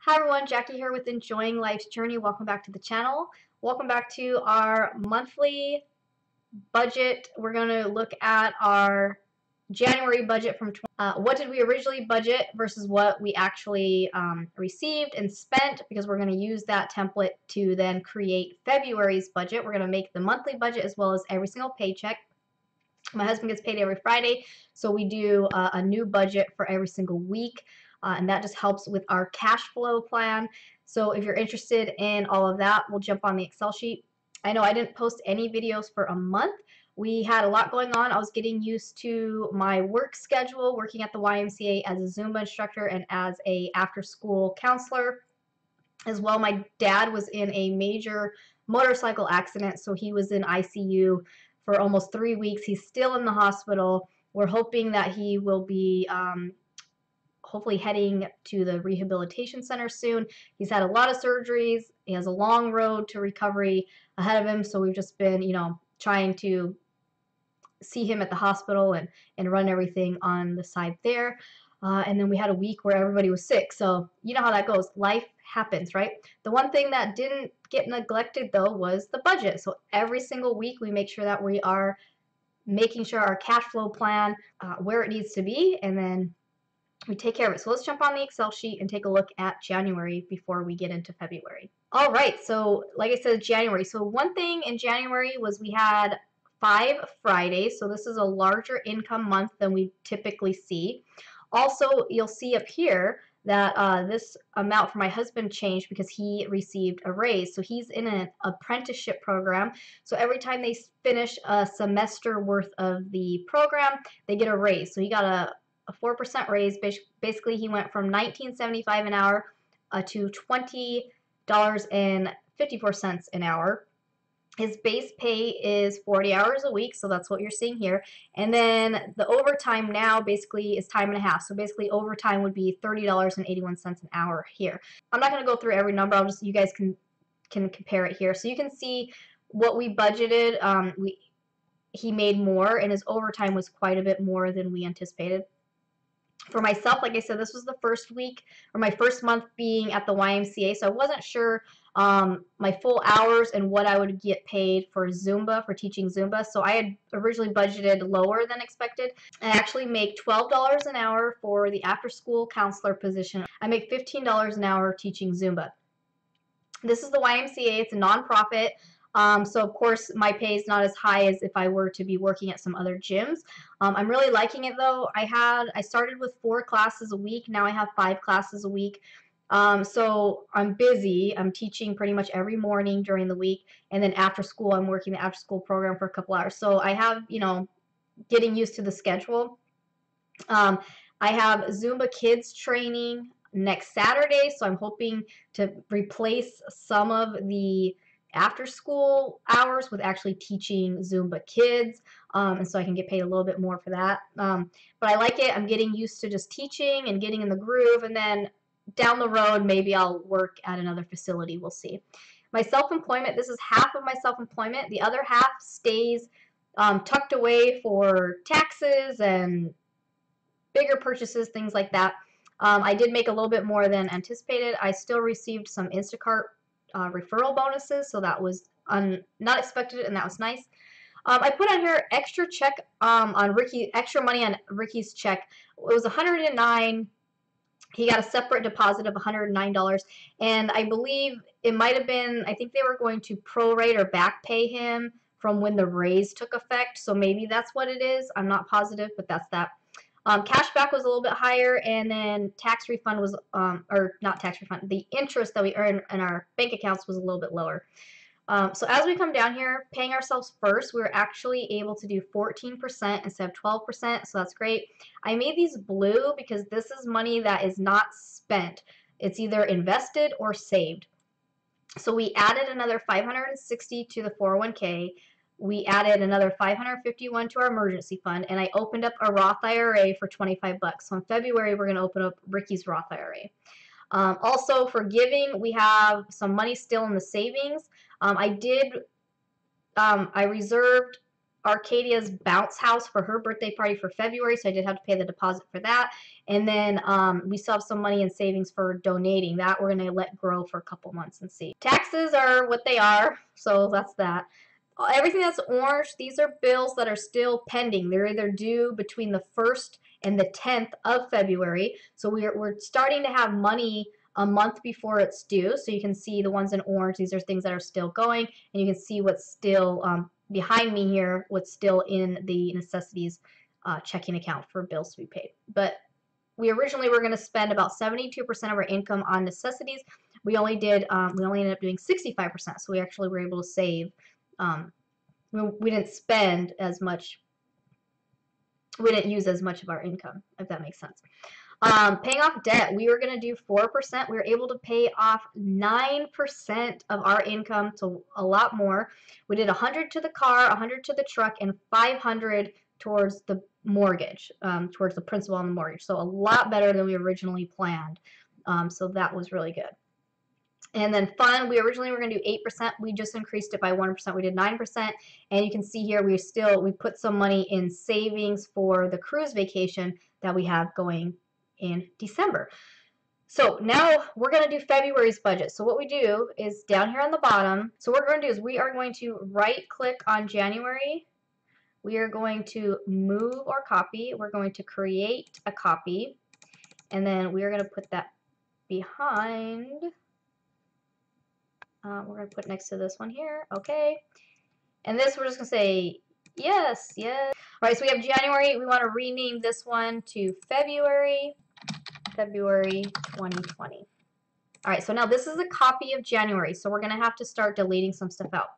Hi everyone, Jackie here with Enjoying Life's Journey. Welcome back to the channel. Welcome back to our monthly budget. We're going to look at our January budget from what did we originally budget versus what we actually received and spent, because we're going to use that template to then create February's budget. We're going to make the monthly budget as well as every single paycheck. My husband gets paid every Friday, so we do a new budget for every single week. And that just helps with our cash flow plan. So if you're interested in all of that, we'll jump on the Excel sheet. I know I didn't post any videos for a month. We had a lot going on. I was getting used to my work schedule, working at the YMCA as a Zumba instructor and as a after-school counselor. As well, my dad was in a major motorcycle accident, so he was in ICU for almost 3 weeks. He's still in the hospital. We're hoping that he will be hopefully heading to the rehabilitation center soon. He's had a lot of surgeries. He has a long road to recovery ahead of him, so we've just been, trying to see him at the hospital and run everything on the side there. And then we had a week where everybody was sick, so you know how that goes. Life happens, right? The one thing that didn't get neglected, though, was the budget. So every single week we make sure that we are making sure our cash flow plan where it needs to be, and then we take care of it. So let's jump on the Excel sheet and take a look at January before we get into February. All right, so like I said, January. So one thing in January was we had 5 Fridays, so this is a larger income month than we typically see. Also, you'll see up here that this amount for my husband changed because he received a raise. So he's in an apprenticeship program. So every time they finish a semester worth of the program, they get a raise. So he got a 4% raise. Basically, he went from $19.75 an hour to $20.54 an hour. His base pay is 40 hours a week, so that's what you're seeing here. And then the overtime now basically is time and a half. So basically overtime would be $30.81 an hour here. I'm not going to go through every number. You guys can compare it here. So you can see what we budgeted. He made more, and his overtime was quite a bit more than we anticipated. For myself, like I said, this was the first week, or my first month being at the YMCA, so I wasn't sure my full hours and what I would get paid for Zumba, for teaching Zumba. So I had originally budgeted lower than expected. I actually make $12 an hour for the after-school counselor position. I make $15 an hour teaching Zumba. This is the YMCA. It's a nonprofit. So of course my pay is not as high as if I were to be working at some other gyms. I'm really liking it though. I started with 4 classes a week. Now I have 5 classes a week. So I'm busy. I'm teaching pretty much every morning during the week, and then after school I'm working the after school program for a couple hours. So I have, getting used to the schedule. I have Zumba Kids training next Saturday, so I'm hoping to replace some of the after school hours with actually teaching Zumba Kids, and so I can get paid a little bit more for that. But I like it. I'm getting used to just teaching and getting in the groove, and then down the road maybe I'll work at another facility. We'll see. My self-employment, this is half of my self-employment. The other half stays tucked away for taxes and bigger purchases, things like that. I did make a little bit more than anticipated. I still received some Instacart referral bonuses, so that was not expected, and that was nice. I put on here extra check on Ricky, extra money on Ricky's check. It was $109. He got a separate deposit of $109, and I believe it might have been, I think they were going to prorate or back pay him from when the raise took effect, so maybe that's what it is. I'm not positive, but that's that. Cashback was a little bit higher, and then tax refund was, or not tax refund, the interest that we earn in our bank accounts was a little bit lower. So as we come down here, paying ourselves first, we were actually able to do 14% instead of 12%, so that's great. I made these blue because this is money that is not spent. It's either invested or saved. So we added another $560 to the 401k. We added another $551 to our emergency fund, and I opened up a Roth IRA for $25. So in February, we're going to open up Ricky's Roth IRA. Also for giving, we have some money still in the savings. I reserved Arcadia's bounce house for her birthday party for February, so I did have to pay the deposit for that. And then we still have some money in savings for donating. That we're going to let grow for a couple months and see. Taxes are what they are, so that's that. Everything that's orange, these are bills that are still pending. They're either due between the 1st and the 10th of February. So we're starting to have money a month before it's due. So you can see the ones in orange, these are things that are still going, and you can see what's still behind me here, what's still in the necessities checking account for bills to be paid. But we originally were going to spend about 72% of our income on necessities. We only ended up doing 65%, so we actually were able to save. We didn't spend as much. We didn't use as much of our income, if that makes sense. Paying off debt, we were going to do 4%. We were able to pay off 9% of our income, so a lot more. We did 100 to the car, 100 to the truck, and 500 towards the mortgage, towards the principal on the mortgage. So a lot better than we originally planned. So that was really good. And then fun, we originally were going to do 8%. We just increased it by 1%. We did 9%. And you can see here we put some money in savings for the cruise vacation that we have going in December. So now we're going to do February's budget. So what we do is down here on the bottom. So what we're going to do is we are going to right click on January. We are going to move or copy. We're going to create a copy. And then we are going to put that behind. We're going to put next to this one here. Okay. And this we're just going to say yes, yes. All right, so we have January. We want to rename this one to February 2020. All right, so now this is a copy of January. So we're going to have to start deleting some stuff out.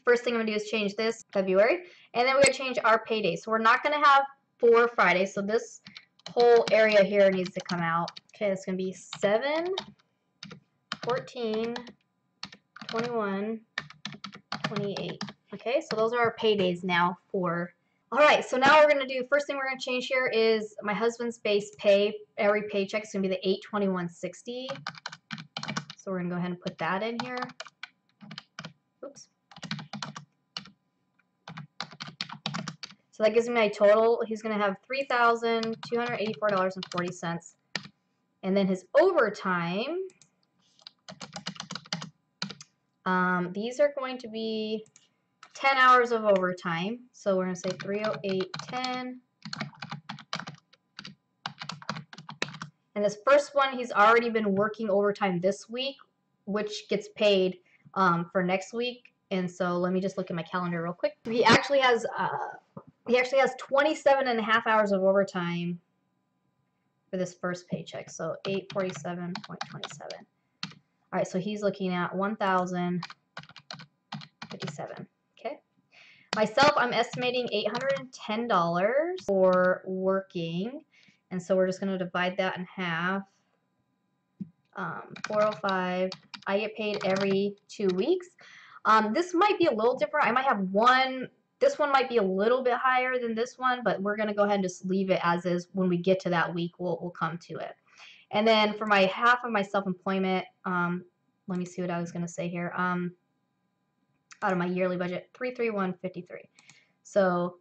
First thing I'm going to do is change this February. And then we're going to change our payday. So we're not going to have 4 Fridays. So this whole area here needs to come out. Okay, it's going to be 7, 14, 21, 28. Okay, so those are our paydays now for. All right, so now we're going to do, first thing we're going to change here is my husband's base pay. Every paycheck is going to be the $821.60. So we're going to go ahead and put that in here. Oops. So that gives me my total. He's going to have $3,284.40. And then his overtime. These are going to be 10 hours of overtime. So we're going to say 308.10. And this first one, he's already been working overtime this week, which gets paid for next week. And so let me just look at my calendar real quick. He actually has 27.5 hours of overtime for this first paycheck. So 847.27. All right, so he's looking at $1,057. Okay. Myself, I'm estimating $810 for working, and so we're just going to divide that in half. 405. I get paid every 2 weeks. This might be a little different. I might have one. This one might be a little bit higher than this one, but we're going to go ahead and just leave it as is. When we get to that week, we'll come to it. And then for my half of my self-employment, let me see what I was going to say here. Out of my yearly budget, $331.53. So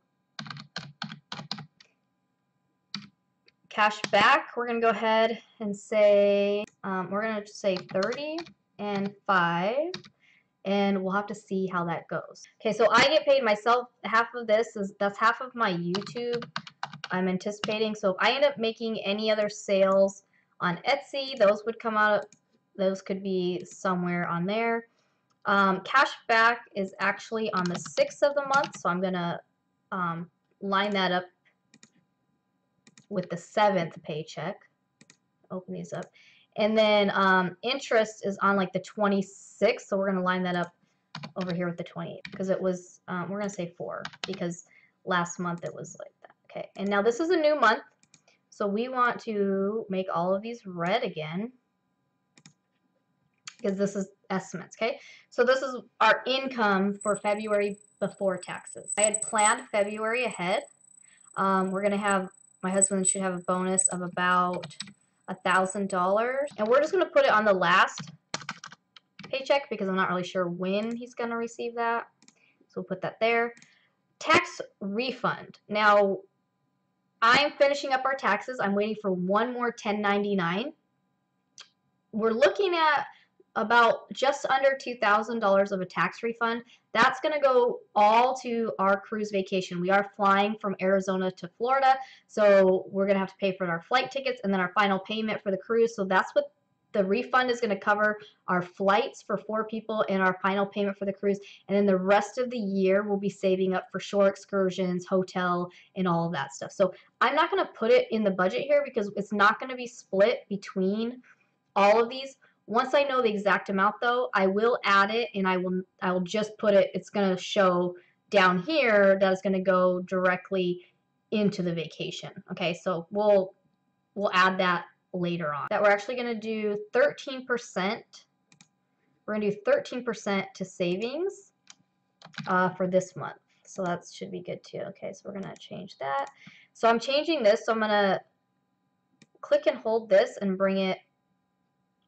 cash back, we're going to go ahead and say, we're going to say 30 and 5, and we'll have to see how that goes. Okay, so I get paid myself. Half of this that's half of my YouTube I'm anticipating. So if I end up making any other sales on Etsy, those would come out. Those could be somewhere on there. Cash back is actually on the 6th of the month, so I'm gonna line that up with the 7th paycheck. Open these up, and then interest is on like the 26th, so we're gonna line that up over here with the 28th because it was. We're gonna say 4 because last month it was like that. Okay, and now this is a new month. So we want to make all of these red again because this is estimates, okay? So this is our income for February before taxes. I had planned February ahead. We're going to have, my husband should have a bonus of about $1,000. And we're just going to put it on the last paycheck because I'm not really sure when he's going to receive that. So we'll put that there. tax refund. Now, I'm finishing up our taxes. I'm waiting for one more 1099. We're looking at about just under $2,000 of a tax refund. That's going to go all to our cruise vacation. We are flying from Arizona to Florida, so we're going to have to pay for our flight tickets and then our final payment for the cruise. So that's what the refund is going to cover, our flights for 4 people and our final payment for the cruise. And then the rest of the year we'll be saving up for shore excursions, hotel, and all of that stuff. So I'm not going to put it in the budget here because it's not going to be split between all of these. Once I know the exact amount though, I will add it, and I will just put it, it's going to show down here that it's going to go directly into the vacation. Okay, so we'll add that later on. That we're actually going to do 13%. We're going to do 13% to savings for this month. So that should be good too. Okay, so we're going to change that. So I'm changing this, so I'm going to click and hold this and bring it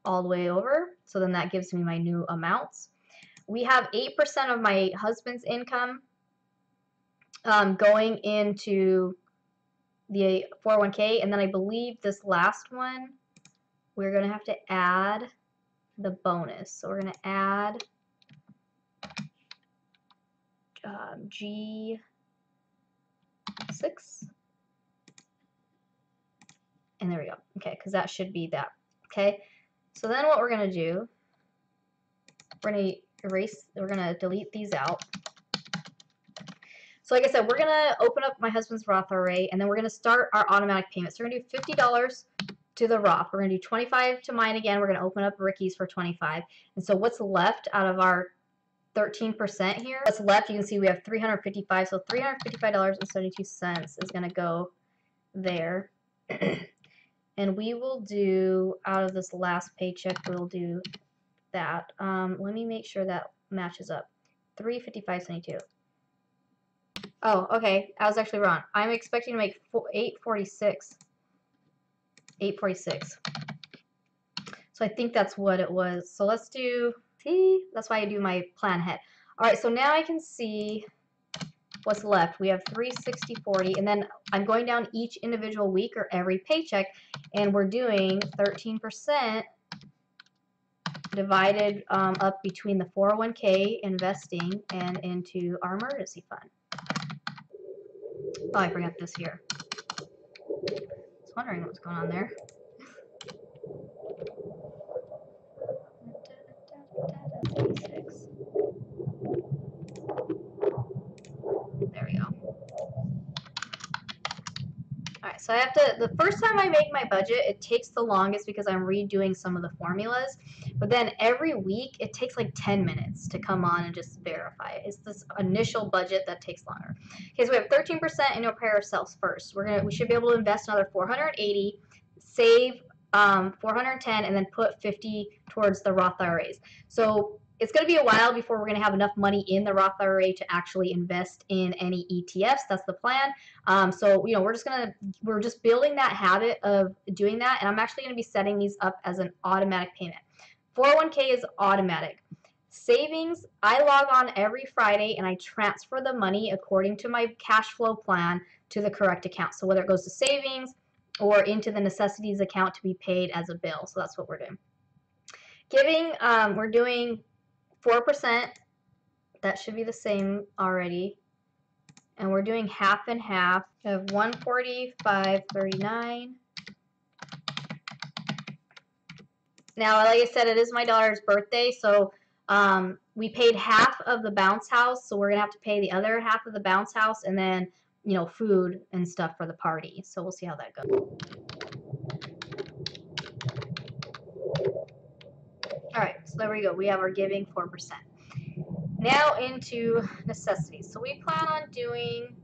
all the way over. So then that gives me my new amounts. We have 8% of my husband's income going into the 401k, and then I believe this last one we're going to have to add the bonus. So we're going to add G6, and there we go. Okay, because that should be that. Okay, so then what we're going to do, we're going to delete these out. So like I said, we're going to open up my husband's Roth IRA, and then we're going to start our automatic payments. So we're going to do $50 to the Roth. We're going to do $25 to mine again. We're going to open up Ricky's for $25. And so what's left out of our 13% here, what's left, you can see we have $355. So $355.72 is going to go there. And we will do, out of this last paycheck, we'll do that. Let me make sure that matches up. $355.72. Oh, okay. I was actually wrong. I'm expecting to make $846. $846. So I think that's what it was. So let's do, see, that's why I do my plan ahead. All right, so now I can see what's left. We have $360.40, and then I'm going down each individual week or every paycheck, and we're doing 13% divided up between the 401k investing and into our emergency fund. Oh, I forgot this here. I was wondering what's going on there. There we go. Alright, so I have to, the first time I make my budget, it takes the longest because I'm redoing some of the formulas. But then every week, it takes like 10 minutes to come on and just verify it. It's this initial budget that takes longer. Okay, so we have 13%, and we'll pay ourselves first. We should be able to invest another $480, save 410, and then put 50 towards the Roth IRAs. So it's going to be a while before we're going to have enough money in the Roth IRA to actually invest in any ETFs. That's the plan. So you know, we're just building that habit of doing that, and I'm actually going to be setting these up as an automatic payment. 401k is automatic. Savings, I log on every Friday and I transfer the money according to my cash flow plan to the correct account. So whether it goes to savings or into the necessities account to be paid as a bill. So that's what we're doing. Giving, we're doing 4%. That should be the same already. And we're doing half and half of $145.39. Now, like I said, it is my daughter's birthday, so we paid half of the bounce house, so we're gonna have to pay the other half of the bounce house, and then, you know, food and stuff for the party. So we'll see how that goes. All right, so there we go. We have our giving 4%. Now into necessities. So we plan on doing,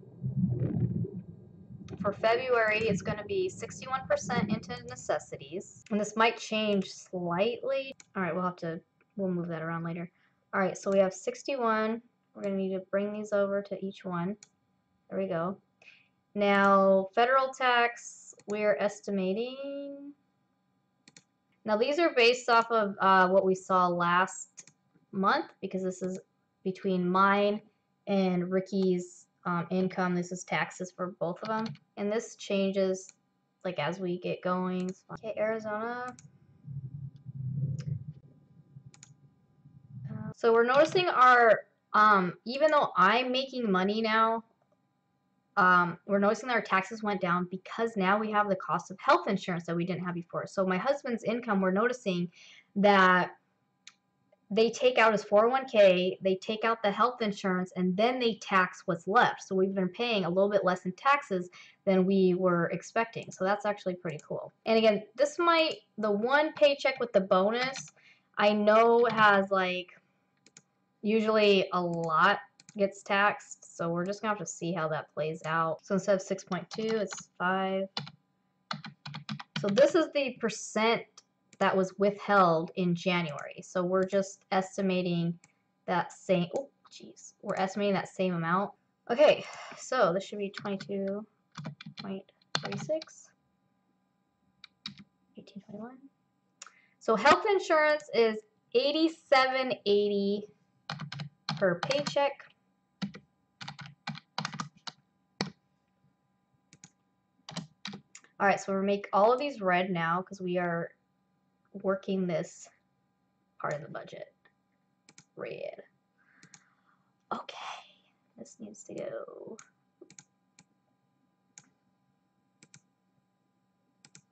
for February, it's going to be 61% into necessities. And this might change slightly. All right, we'll move that around later. All right, so we have 61. We're going to need to bring these over to each one. There we go. Now, federal tax, we're estimating. Now, these are based off of what we saw last month, because this is between mine and Ricky's income. This is taxes for both of them. And this changes like as we get going. Okay, Arizona. So we're noticing our, even though I'm making money now, we're noticing that our taxes went down because now we have the cost of health insurance that we didn't have before. So my husband's income, we're noticing that they take out his 401k, they take out the health insurance, and then they tax what's left. So we've been paying a little bit less in taxes than we were expecting. So that's actually pretty cool. And again, this might, the one paycheck with the bonus, I know has like, usually a lot gets taxed, so we're just gonna have to see how that plays out. So instead of 6.2, it's 5. So this is the percent that was withheld in January. So we're just estimating that same, oh geez, we're estimating that same amount. Okay, so this should be 22.36, 1821. So health insurance is $87.80 per paycheck. All right, so we'll make all of these red now because we are working this part of the budget. Red. Okay, this needs to go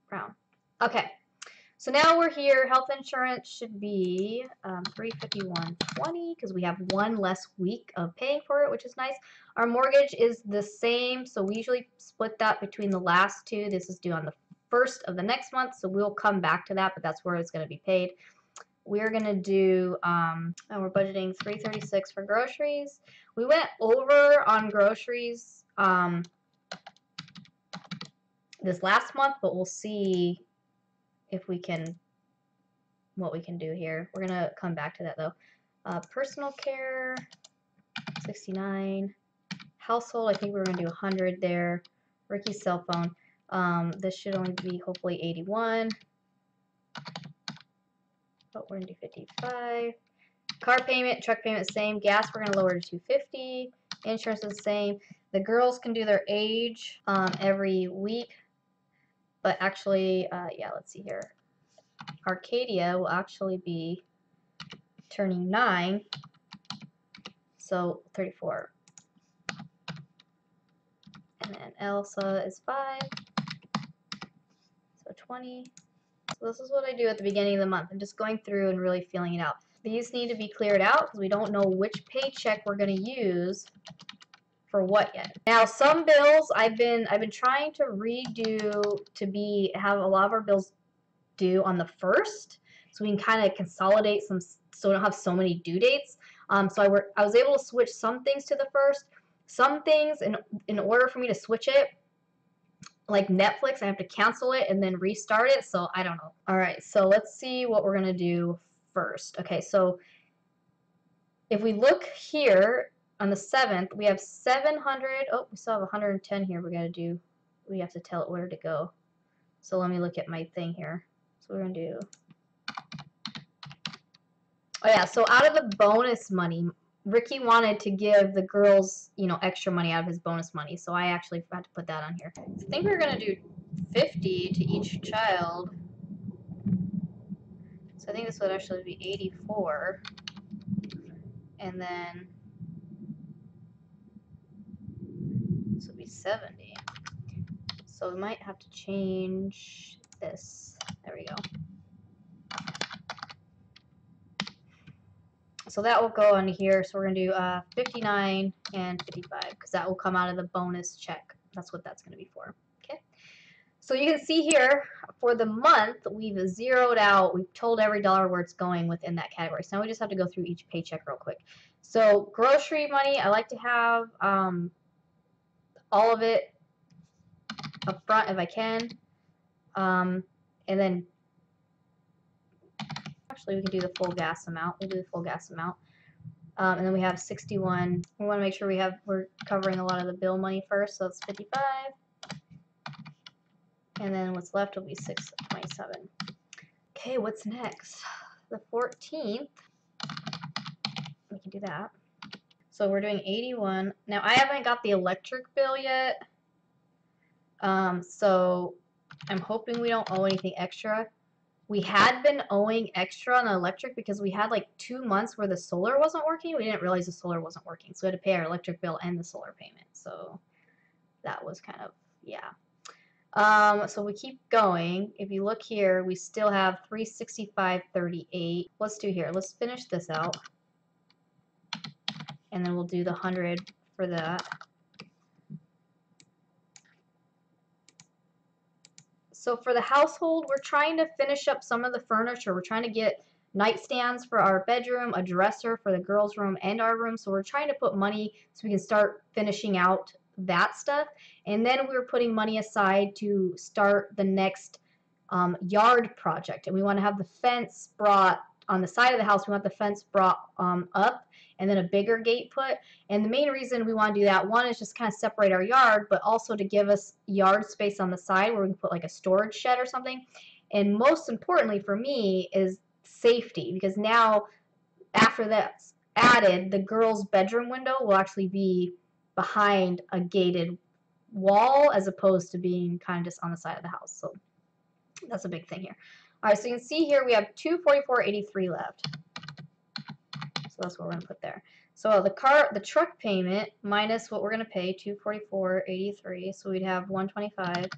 brown. Okay, so now we're here. Health insurance should be $351.20 because we have one less week of paying for it, which is nice. Our mortgage is the same, so we usually split that between the last two. This is due on the 1st of the next month, so we'll come back to that, but that's where it's going to be paid. We're going to do, and we're budgeting $336 for groceries. We went over on groceries this last month, but we'll see if we can, what we can do here. We're going to come back to that though. Personal care, 69. Household, I think we're going to do 100 there. Ricky's cell phone. This should only be hopefully 81. But we're going to do 55. Car payment, truck payment, same. Gas, we're going to lower to 250. Insurance is the same. The girls can do their age every week. But actually, yeah, let's see here. Arcadia will actually be turning 9. So 34. And then Elsa is 5. So 20. So this is what I do at the beginning of the month. I'm just going through and really feeling it out. These need to be cleared out because we don't know which paycheck we're going to use for what yet. Now some bills I've been trying to redo to have a lot of our bills due on the 1st, so we can kind of consolidate some, so we don't have so many due dates. So I was able to switch some things to the 1st. Some things, in order for me to switch it, like Netflix, I have to cancel it and then restart it, so I don't know. All right, so let's see what we're going to do first. Okay, so if we look here on the 7th, we have 700. Oh, we still have 110 here. We have to tell it where to go. So let me look at my thing here. So we're going to do, oh yeah, so out of the bonus money, Ricky wanted to give the girls, you know, extra money out of his bonus money, so I actually had to put that on here. So I think we're going to do 50 to each child. So I think this would actually be 84. And then this would be 70. So we might have to change this. There we go. So that will go on here. So we're going to do 59 and 55 because that will come out of the bonus check. That's what that's going to be for. Okay. So you can see here for the month, we've zeroed out, we've told every dollar where it's going within that category. So now we just have to go through each paycheck real quick. So grocery money, I like to have all of it up front if I can. And then actually we can do the full gas amount. We'll do the full gas amount. And then we have 61. We want to make sure we're covering a lot of the bill money first. So it's 55. And then what's left will be 627. Okay, what's next? The 14th. We can do that. So we're doing 81. Now I haven't got the electric bill yet. So I'm hoping we don't owe anything extra. We had been owing extra on the electric because we had like 2 months where the solar wasn't working. We didn't realize the solar wasn't working. So we had to pay our electric bill and the solar payment. So that was kind of, yeah. So we keep going. If you look here, we still have $365.38. Let's do here. Let's finish this out. And then we'll do the 100 for that. So for the household, we're trying to finish up some of the furniture. We're trying to get nightstands for our bedroom, a dresser for the girls' room and our room. So we're trying to put money so we can start finishing out that stuff. And then we were putting money aside to start the next yard project. And we want to have the fence brought on the side of the house. We want the fence brought up and then a bigger gate put. And the main reason we want to do that, one, is just kind of separate our yard, but also to give us yard space on the side where we can put like a storage shed or something. And most importantly for me is safety, because now after that's added, the girls' bedroom window will actually be behind a gated wall as opposed to being kind of just on the side of the house. So that's a big thing here. All right, so you can see here we have $244.83 left. So that's what we're gonna put there. So the truck payment minus what we're gonna pay, $244.83. So we'd have $125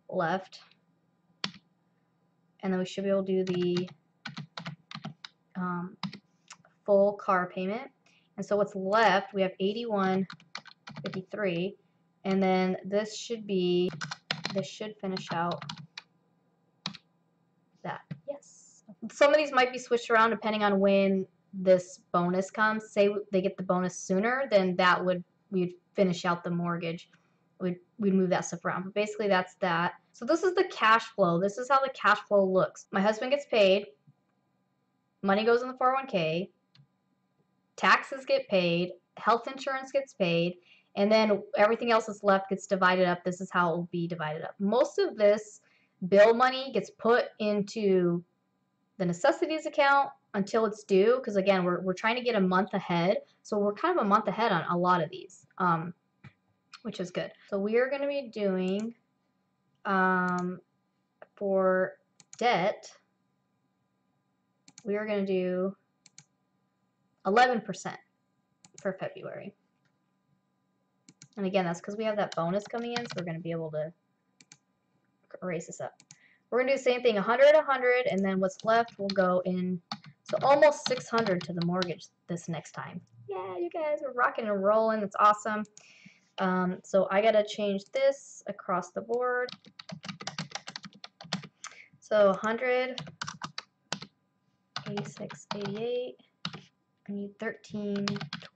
left, and then we should be able to do the full car payment. And so what's left, we have $81.53, and then this should finish out that. Yes. Some of these might be switched around depending on when this bonus comes. Say they get the bonus sooner, then we'd finish out the mortgage. We'd move that stuff around. But basically that's that. So this is the cash flow. This is how the cash flow looks. My husband gets paid. Money goes in the 401k. Taxes get paid. Health insurance gets paid. And then everything else that's left gets divided up. This is how it will be divided up. Most of this bill money gets put into the necessities account until it's due, because again we're trying to get a month ahead, so we're kind of a month ahead on a lot of these, which is good. So we are going to be doing for debt, we are going to do 11% for February, and again that's because we have that bonus coming in, so we're going to be able to erase this up. We're going to do the same thing, 100, 100, and then what's left will go in, so almost 600 to the mortgage this next time. Yeah, you guys are rocking and rolling. That's awesome. So I got to change this across the board. So 100, 86, 88, I need 13,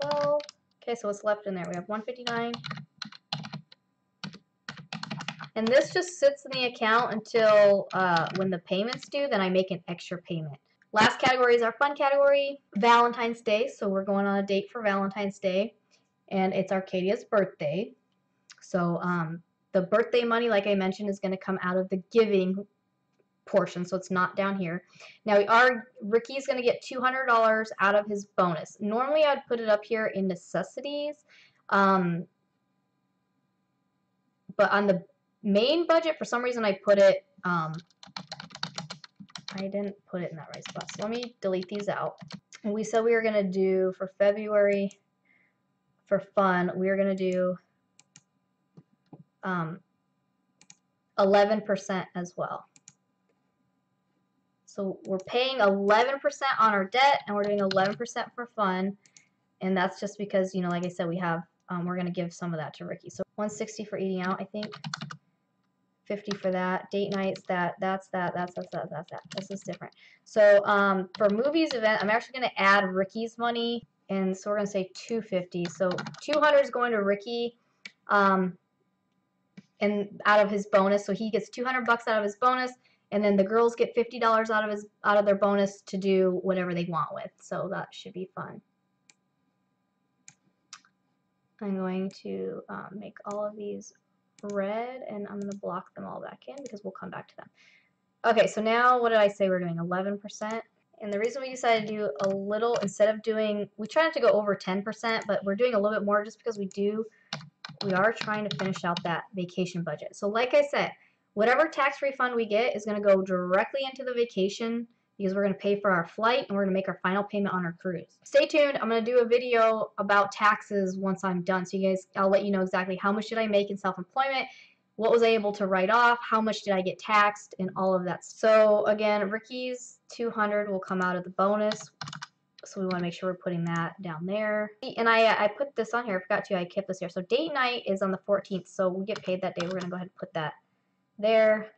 12. Okay, so what's left in there? We have 159. And this just sits in the account until when the payment's due, then I make an extra payment. Last category is our fun category, Valentine's Day. So we're going on a date for Valentine's Day, and it's Arcadia's birthday. So the birthday money, like I mentioned, is going to come out of the giving portion, so it's not down here. Now Ricky's going to get $200 out of his bonus. Normally I'd put it up here in necessities, but on the main budget, for some reason I put it, I didn't put it in that right spot. So let me delete these out. And we said we were going to do for February, for fun, we were going to do 11% as well. So we're paying 11% on our debt, and we're doing 11% for fun. And that's just because, you know, like I said, we have, we're going to give some of that to Ricky. So 160 for eating out, I think. 50 for that. Date nights, that's that. This is different. So for movies event, I'm actually going to add Ricky's money, and so we're going to say 250. So 200 is going to Ricky, and out of his bonus. So he gets 200 bucks out of his bonus, and then the girls get $50 out of their bonus to do whatever they want with. So that should be fun. I'm going to make all of these red, and I'm going to block them all back in because we'll come back to them. Okay, so now what did I say we're doing? 11%. And the reason we decided to do a little, instead of doing, we try not to go over 10%, but we're doing a little bit more just because we are trying to finish out that vacation budget. So like I said, whatever tax refund we get is going to go directly into the vacation because we're going to pay for our flight and we're going to make our final payment on our cruise. Stay tuned. I'm going to do a video about taxes once I'm done. So you guys, I'll let you know exactly how much did I make in self-employment, what was I able to write off, how much did I get taxed, and all of that. So again, Ricky's 200 will come out of the bonus. So we want to make sure we're putting that down there. And I put this on here. I forgot to. I kept this here. So date night is on the 14th. So we get paid that day. We're going to go ahead and put that there.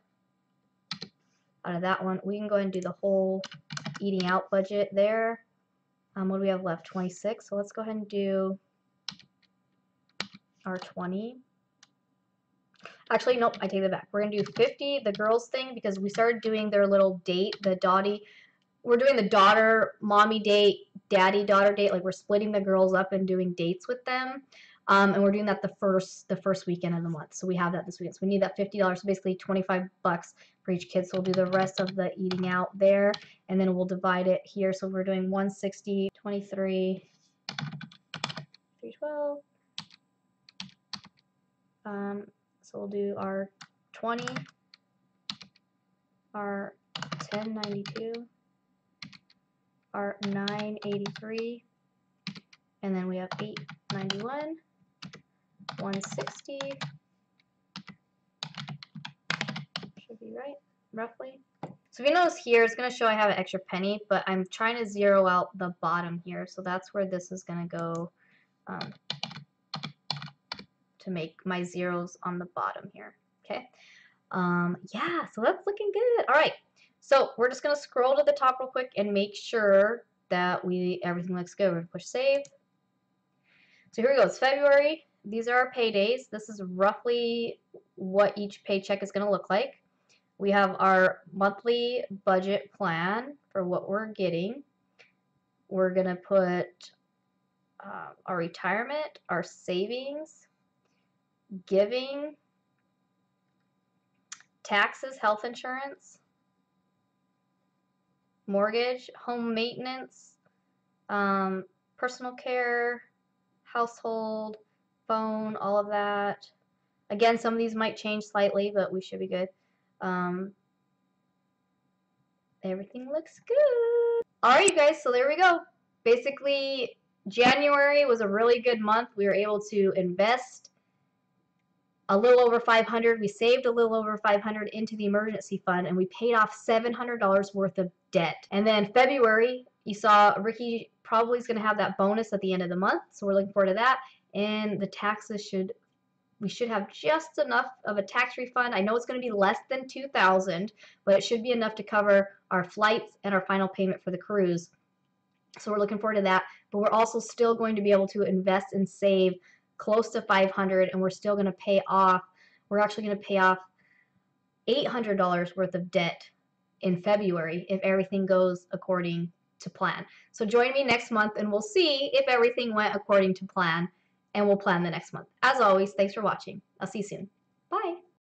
Out of that one, we can go ahead and do the whole eating out budget there. What do we have left? 26. So let's go ahead and do our 20. Actually, nope, I take that back. We're going to do 50, the girls thing, because we started doing their little date, the Dottie. We're doing the daughter, mommy date, daddy, daughter date. Like we're splitting the girls up and doing dates with them. And we're doing that the first weekend of the month. So we have that this weekend. So we need that $50, so basically $25 for each kid. So we'll do the rest of the eating out there, and then we'll divide it here. So we're doing 160, 23, 312. So we'll do our 20, our 1092, our 983, and then we have 891, 160. Should be right, roughly. So if you notice here, it's going to show I have an extra penny, but I'm trying to zero out the bottom here. So that's where this is going to go to make my zeros on the bottom here. Okay. Yeah, so that's looking good. All right. So we're just going to scroll to the top real quick and make sure that everything looks good. We're going to push save. So here we go. It's February. These are our paydays. This is roughly what each paycheck is going to look like. We have our monthly budget plan for what we're getting. We're going to put our retirement, our savings, giving, taxes, health insurance, mortgage, home maintenance, personal care, household, phone, all of that. Again, some of these might change slightly, but we should be good. Everything looks good. Alright, you guys, so there we go. Basically, January was a really good month. We were able to invest a little over $500. We saved a little over $500 into the emergency fund, and we paid off $700 worth of debt. And then February, you saw Ricky probably is going to have that bonus at the end of the month, so we're looking forward to that. And the taxes we should have just enough of a tax refund. I know it's going to be less than $2,000, but it should be enough to cover our flights and our final payment for the cruise. So we're looking forward to that. But we're also still going to be able to invest and save close to $500, and we're still going to pay off. We're actually going to pay off $800 worth of debt in February if everything goes according to plan. So join me next month, and we'll see if everything went according to plan, and we'll plan the next month. As always, thanks for watching. I'll see you soon. Bye.